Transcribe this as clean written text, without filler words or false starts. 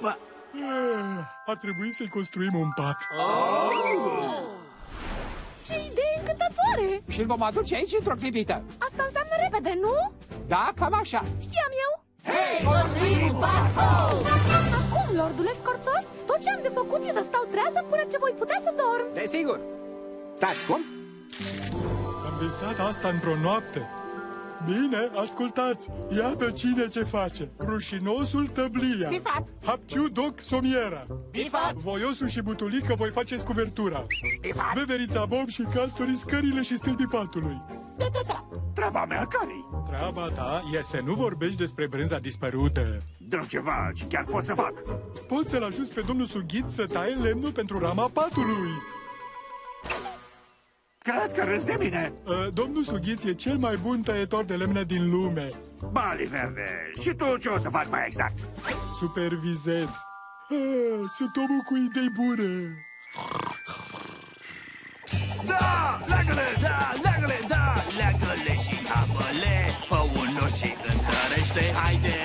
treabă. Ar trebui să-i construim un pat. Ce idee încântătoare! Și-l vom aduce aici într-o clipită. Asta înseamnă repede, nu? Da, cam așa. Știam eu. Hei, construim un pat! Acum, lordule scorțos, tot ce am de făcut e să stau trează până ce voi putea să dorm. Desigur. Stați, cum? Am visat asta într-o noapte. Bine, ascultați. Ia pe cine ce face. Rușinosul Tăblia. Bifat. Hapciu Doc Somiera. Bifat. Voiosul și Butulică voi faceți cuvertura. Bifat. Veverița Bob și Castorii scările și stâlpii patului. Da. Treaba mea care-i? Treaba ta e să nu vorbești despre brânza dispărută. Dă ceva, ce chiar pot să fac. Poți să-l ajuți pe domnul Sughit să taie lemnul pentru rama patului. Cred că râzi de mine. Domnul Sughiț e cel mai bun tăietor de lemne din lume. Bali verde, și tu ce o să faci mai exact? Supervizez. Sunt omul cu idei bune. Da, leagă-le, da, leagă-le, da, leagă-le și apă-le, fă unul și întărește, haide!